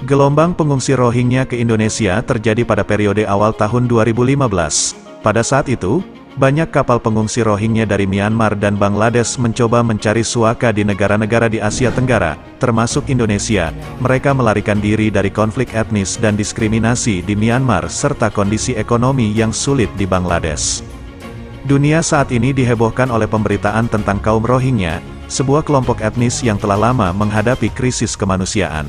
Gelombang pengungsi Rohingya ke Indonesia terjadi pada periode awal tahun 2015. Pada saat itu, banyak kapal pengungsi Rohingya dari Myanmar dan Bangladesh mencoba mencari suaka di negara-negara di Asia Tenggara, termasuk Indonesia. Mereka melarikan diri dari konflik etnis dan diskriminasi di Myanmar serta kondisi ekonomi yang sulit di Bangladesh. Dunia saat ini dihebohkan oleh pemberitaan tentang kaum Rohingya, sebuah kelompok etnis yang telah lama menghadapi krisis kemanusiaan.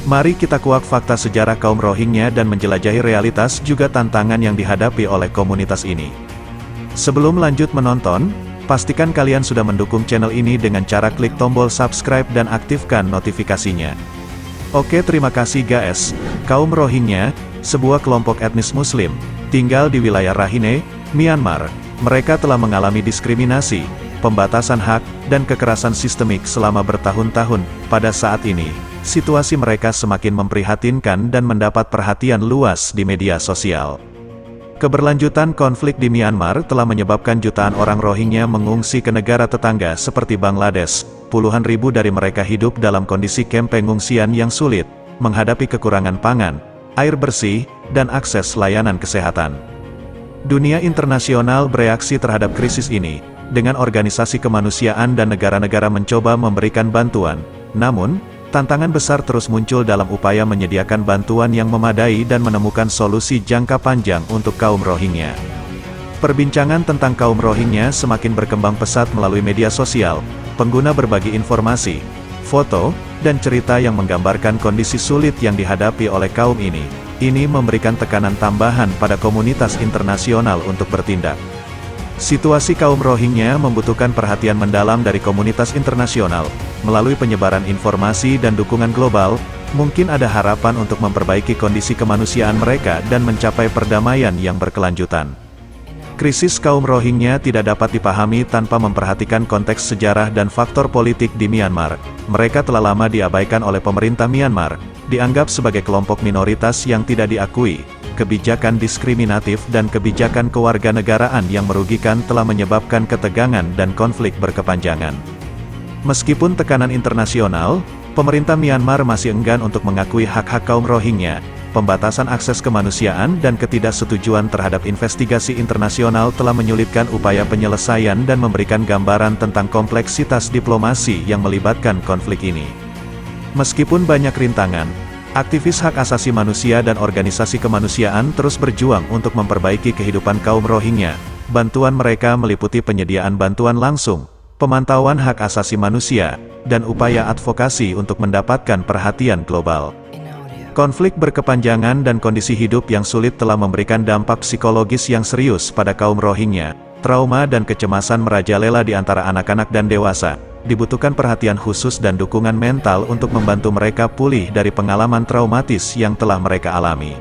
Mari kita kuak fakta sejarah kaum Rohingya dan menjelajahi realitas juga tantangan yang dihadapi oleh komunitas ini. Sebelum lanjut menonton, pastikan kalian sudah mendukung channel ini dengan cara klik tombol subscribe dan aktifkan notifikasinya. Oke, terima kasih guys. Kaum Rohingya, sebuah kelompok etnis Muslim, tinggal di wilayah Rakhine, Myanmar. Mereka telah mengalami diskriminasi, pembatasan hak, dan kekerasan sistemik selama bertahun-tahun. Pada saat ini, situasi mereka semakin memprihatinkan dan mendapat perhatian luas di media sosial. Keberlanjutan konflik di Myanmar telah menyebabkan jutaan orang Rohingya mengungsi ke negara tetangga seperti Bangladesh. Puluhan ribu dari mereka hidup dalam kondisi kamp pengungsian yang sulit, menghadapi kekurangan pangan, air bersih, dan akses layanan kesehatan. Dunia internasional bereaksi terhadap krisis ini, dengan organisasi kemanusiaan dan negara-negara mencoba memberikan bantuan. Namun, tantangan besar terus muncul dalam upaya menyediakan bantuan yang memadai dan menemukan solusi jangka panjang untuk kaum Rohingya. Perbincangan tentang kaum Rohingya semakin berkembang pesat melalui media sosial. Pengguna berbagi informasi, foto, dan cerita yang menggambarkan kondisi sulit yang dihadapi oleh kaum ini. Ini memberikan tekanan tambahan pada komunitas internasional untuk bertindak. Situasi kaum Rohingya membutuhkan perhatian mendalam dari komunitas internasional. Melalui penyebaran informasi dan dukungan global, mungkin ada harapan untuk memperbaiki kondisi kemanusiaan mereka dan mencapai perdamaian yang berkelanjutan. Krisis kaum Rohingya tidak dapat dipahami tanpa memperhatikan konteks sejarah dan faktor politik di Myanmar. Mereka telah lama diabaikan oleh pemerintah Myanmar, dianggap sebagai kelompok minoritas yang tidak diakui. Kebijakan diskriminatif dan kebijakan kewarganegaraan yang merugikan telah menyebabkan ketegangan dan konflik berkepanjangan. Meskipun tekanan internasional, pemerintah Myanmar masih enggan untuk mengakui hak-hak kaum Rohingya. Pembatasan akses kemanusiaan dan ketidaksetujuan terhadap investigasi internasional telah menyulitkan upaya penyelesaian dan memberikan gambaran tentang kompleksitas diplomasi yang melibatkan konflik ini. Meskipun banyak rintangan, aktivis hak asasi manusia dan organisasi kemanusiaan terus berjuang untuk memperbaiki kehidupan kaum Rohingya. Bantuan mereka meliputi penyediaan bantuan langsung, pemantauan hak asasi manusia, dan upaya advokasi untuk mendapatkan perhatian global. Konflik berkepanjangan dan kondisi hidup yang sulit telah memberikan dampak psikologis yang serius pada kaum Rohingya. Trauma dan kecemasan merajalela di antara anak-anak dan dewasa. Dibutuhkan perhatian khusus dan dukungan mental untuk membantu mereka pulih dari pengalaman traumatis yang telah mereka alami.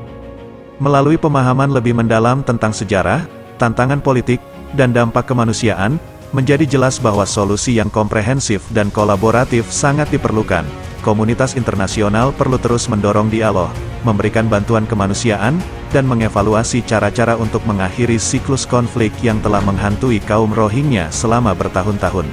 Melalui pemahaman lebih mendalam tentang sejarah, tantangan politik, dan dampak kemanusiaan, menjadi jelas bahwa solusi yang komprehensif dan kolaboratif sangat diperlukan. Komunitas internasional perlu terus mendorong dialog, memberikan bantuan kemanusiaan, dan mengevaluasi cara-cara untuk mengakhiri siklus konflik yang telah menghantui kaum Rohingya selama bertahun-tahun.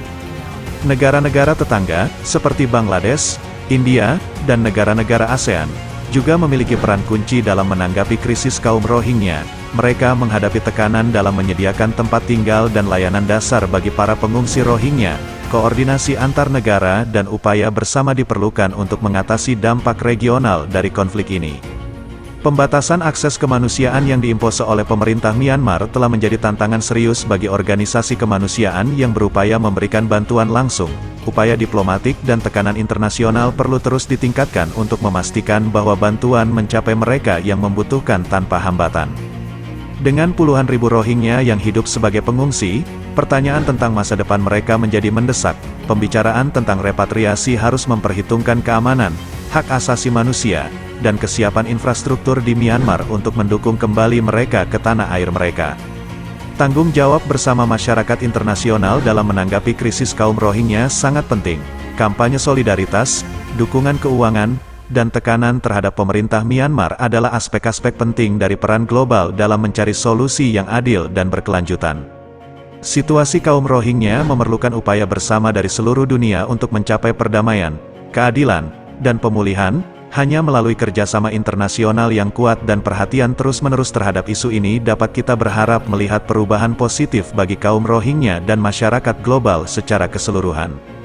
Negara-negara tetangga, seperti Bangladesh, India, dan negara-negara ASEAN, juga memiliki peran kunci dalam menanggapi krisis kaum Rohingya. Mereka menghadapi tekanan dalam menyediakan tempat tinggal dan layanan dasar bagi para pengungsi Rohingya. Koordinasi antar negara dan upaya bersama diperlukan untuk mengatasi dampak regional dari konflik ini. Pembatasan akses kemanusiaan yang diimpose oleh pemerintah Myanmar telah menjadi tantangan serius bagi organisasi kemanusiaan yang berupaya memberikan bantuan langsung. Upaya diplomatik dan tekanan internasional perlu terus ditingkatkan untuk memastikan bahwa bantuan mencapai mereka yang membutuhkan tanpa hambatan. Dengan puluhan ribu Rohingya yang hidup sebagai pengungsi, pertanyaan tentang masa depan mereka menjadi mendesak. Pembicaraan tentang repatriasi harus memperhitungkan keamanan, hak asasi manusia, dan kesiapan infrastruktur di Myanmar untuk mendukung kembali mereka ke tanah air mereka. Tanggung jawab bersama masyarakat internasional dalam menanggapi krisis kaum Rohingya sangat penting. Kampanye solidaritas, dukungan keuangan, dan tekanan terhadap pemerintah Myanmar adalah aspek-aspek penting dari peran global dalam mencari solusi yang adil dan berkelanjutan. Situasi kaum Rohingya memerlukan upaya bersama dari seluruh dunia untuk mencapai perdamaian, keadilan, dan pemulihan. Hanya melalui kerjasama internasional yang kuat dan perhatian terus-menerus terhadap isu ini dapat kita berharap melihat perubahan positif bagi kaum Rohingya dan masyarakat global secara keseluruhan.